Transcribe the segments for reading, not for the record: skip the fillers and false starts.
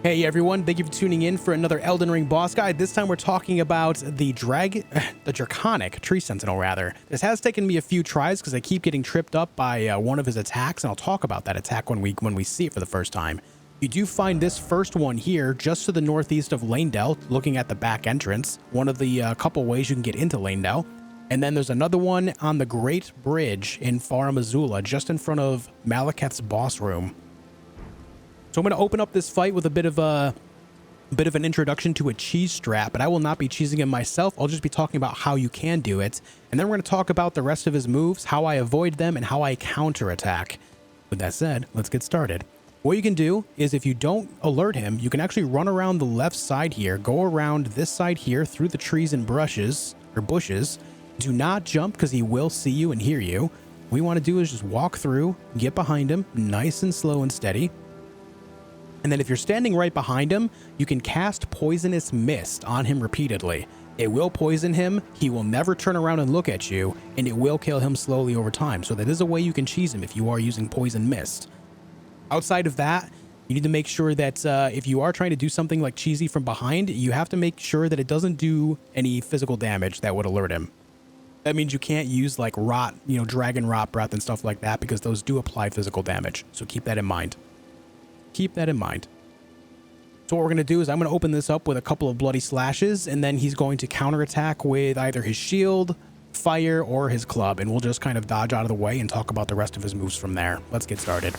Hey everyone, thank you for tuning in for another Elden Ring boss guide. This time we're talking about the Draconic Tree Sentinel, rather. This has taken me a few tries because I keep getting tripped up by one of his attacks, and I'll talk about that attack when we see it for the first time. You do find this first one here just to the northeast of Leyndell, looking at the back entrance, one of the couple ways you can get into Leyndell. And then there's another one on the Great Bridge in Farum Azula, just in front of Maliketh's boss room. So I'm going to open up this fight with a bit of an introduction to a cheese strat, but I will not be cheesing him myself. I'll just be talking about how you can do it. And then we're going to talk about the rest of his moves, how I avoid them, and how I counterattack. With that said, let's get started. What you can do is if you don't alert him, you can actually run around the left side here, go around this side here through the trees and bushes. Do not jump because he will see you and hear you. What you want to do is just walk through, get behind him, nice and slow and steady. And then if you're standing right behind him, you can cast Poisonous Mist on him repeatedly. It will poison him, he will never turn around and look at you, and it will kill him slowly over time. So that is a way you can cheese him if you are using Poison Mist. Outside of that, you need to make sure that if you are trying to do something like cheesy from behind, you have to make sure that it doesn't do any physical damage that would alert him. That means you can't use like rot, dragon rot breath and stuff like that, because those do apply physical damage. So keep that in mind. Keep that in mind. So what we're going to do is I'm going to open this up with a couple of bloody slashes, and then he's going to counterattack with either his shield, fire, or his club, and we'll just kind of dodge out of the way and talk about the rest of his moves from there. Let's get started.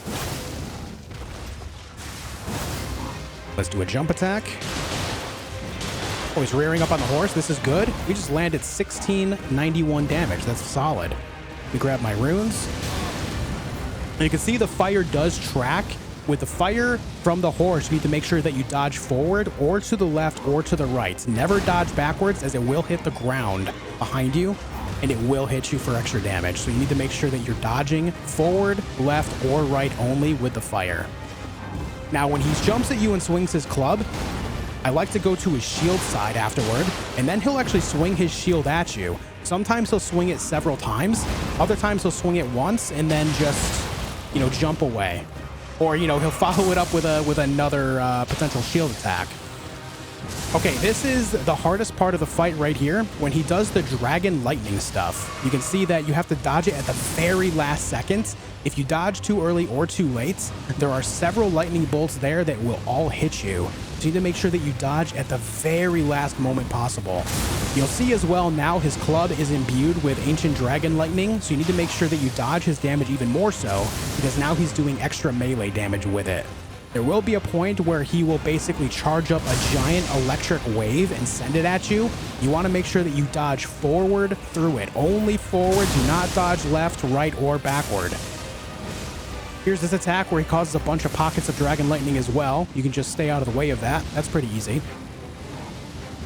Let's do a jump attack. Oh, he's rearing up on the horse. This is good. We just landed 1691 damage. That's solid. Let me grab my runes. And you can see the fire does track. With the fire from the horse, you need to make sure that you dodge forward or to the left or to the right. Never dodge backwards, as it will hit the ground behind you and it will hit you for extra damage. So you need to make sure that you're dodging forward, left, or right only with the fire. Now, when he jumps at you and swings his club, I like to go to his shield side afterward, and then he'll actually swing his shield at you. Sometimes he'll swing it several times. Other times he'll swing it once and then just, jump away. Or, he'll follow it up with another potential shield attack. Okay, this is the hardest part of the fight right here. When he does the dragon lightning stuff, you can see that you have to dodge it at the very last second. If you dodge too early or too late, there are several lightning bolts there that will all hit you. So you need to make sure that you dodge at the very last moment possible. You'll see as well now his club is imbued with ancient dragon lightning, so you need to make sure that you dodge his damage even more so, because now he's doing extra melee damage with it. There will be a point where he will basically charge up a giant electric wave and send it at you. You want to make sure that you dodge forward through it. Only forward, do not dodge left, right, or backward. Here's this attack where he causes a bunch of pockets of dragon lightning as well. You can just stay out of the way of that. That's pretty easy.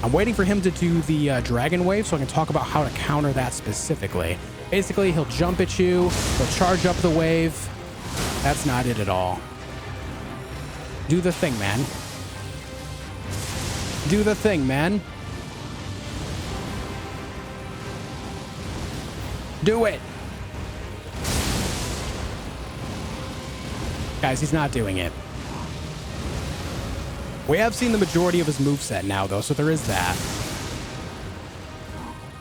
I'm waiting for him to do the dragon wave so I can talk about how to counter that specifically. Basically, he'll jump at you, he'll charge up the wave. That's not it at all. Do the thing, man. Do the thing, man. Do it. Guys, he's not doing it. We have seen the majority of his moveset now, though, so there is that.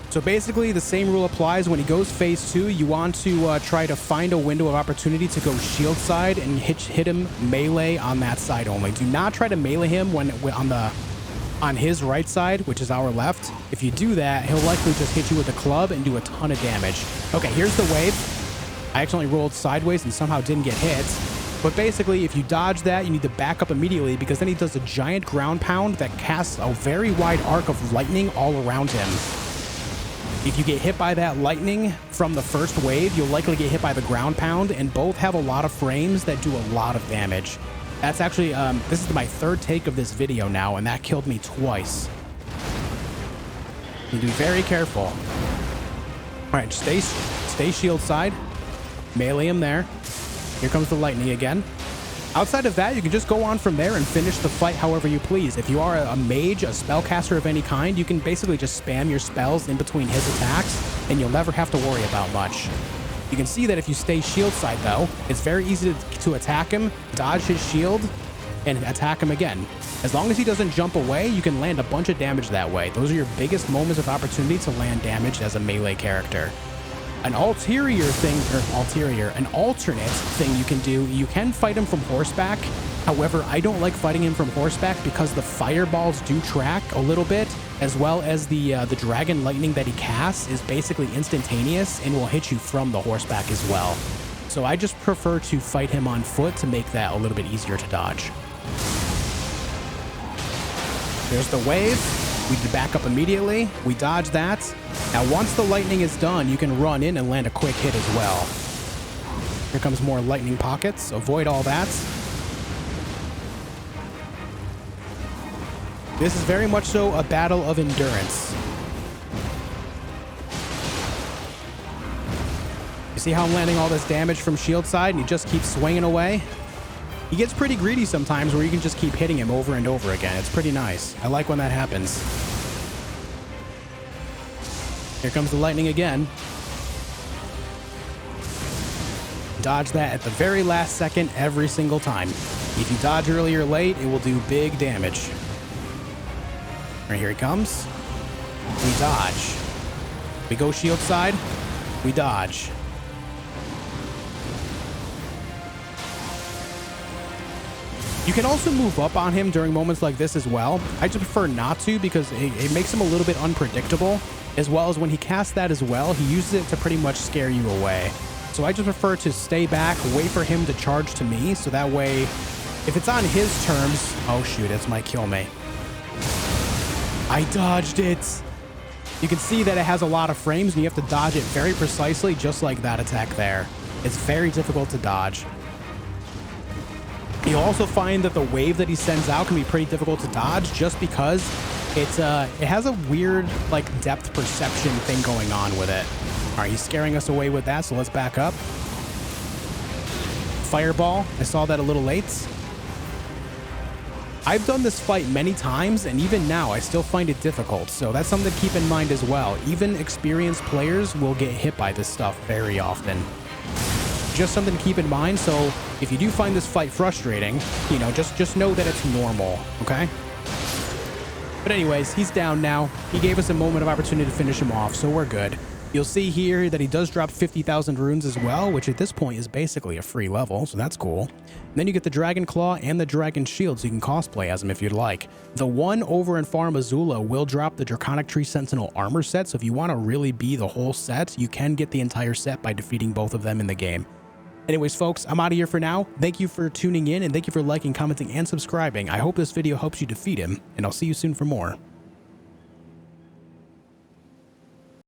So basically, the same rule applies. When he goes phase 2, you want to try to find a window of opportunity to go shield side and hit him melee on that side only. Do not try to melee him when on his right side, which is our left. If you do that, he'll likely just hit you with a club and do a ton of damage. Okay, here's the wave. I accidentally rolled sideways and somehow didn't get hit. But basically, if you dodge that, you need to back up immediately, because then he does a giant ground pound that casts a very wide arc of lightning all around him. If you get hit by that lightning from the first wave, you'll likely get hit by the ground pound, and both have a lot of frames that do a lot of damage. That's actually, this is my third take of this video now, and that killed me twice. You need to be very careful. All right, stay shield side. Melee him there. Here comes the lightning again. Outside of that, you can just go on from there and finish the fight however you please. If you are a mage, a spellcaster of any kind, you can basically just spam your spells in between his attacks, and you'll never have to worry about much. You can see that if you stay shield side, though, it's very easy to attack him, dodge his shield, and attack him again. As long as he doesn't jump away, you can land a bunch of damage that way. Those are your biggest moments of opportunity to land damage as a melee character. An alternate thing you can do, you can fight him from horseback. However, I don't like fighting him from horseback because the fireballs do track a little bit, as well as the dragon lightning that he casts is basically instantaneous and will hit you from the horseback as well. So I just prefer to fight him on foot to make that a little bit easier to dodge. There's the wave. We back up immediately. We dodge that. Now, once the lightning is done, you can run in and land a quick hit as well. Here comes more lightning pockets. Avoid all that. This is very much so a battle of endurance. You see how I'm landing all this damage from shield side and he just keeps swinging away? He gets pretty greedy sometimes where you can just keep hitting him over and over again. It's pretty nice. I like when that happens. Here comes the lightning again. Dodge that at the very last second every single time. If you dodge early or late, it will do big damage. Right, here he comes. We dodge. We go shield side. We dodge. You can also move up on him during moments like this as well. I just prefer not to because it makes him a little bit unpredictable, as well as when he casts that as well, he uses it to pretty much scare you away. So I just prefer to stay back, wait for him to charge to me, so that way, if it's on his terms... Oh shoot, this might kill me. I dodged it! You can see that it has a lot of frames, and you have to dodge it very precisely, just like that attack there. It's very difficult to dodge. You'll also find that the wave that he sends out can be pretty difficult to dodge just because it has a weird like depth perception thing going on with it. All right, he's scaring us away with that, so let's back up. Fireball, I saw that a little late. I've done this fight many times, and even now I still find it difficult, so that's something to keep in mind as well. Even experienced players will get hit by this stuff very often. Just something to keep in mind, so if you do find this fight frustrating, you know, just know that it's normal, okay? But anyways, he's down now. He gave us a moment of opportunity to finish him off, so we're good. You'll see here that he does drop 50,000 runes as well, which at this point is basically a free level, so that's cool. And then you get the Dragon Claw and the Dragon Shield, so you can cosplay as him if you'd like. The one over in Farm Azula will drop the Draconic Tree Sentinel armor set, so if you want to really be the whole set, you can get the entire set by defeating both of them in the game. Anyways, folks, I'm out of here for now. Thank you for tuning in, and thank you for liking, commenting, and subscribing. I hope this video helps you defeat him, and I'll see you soon for more.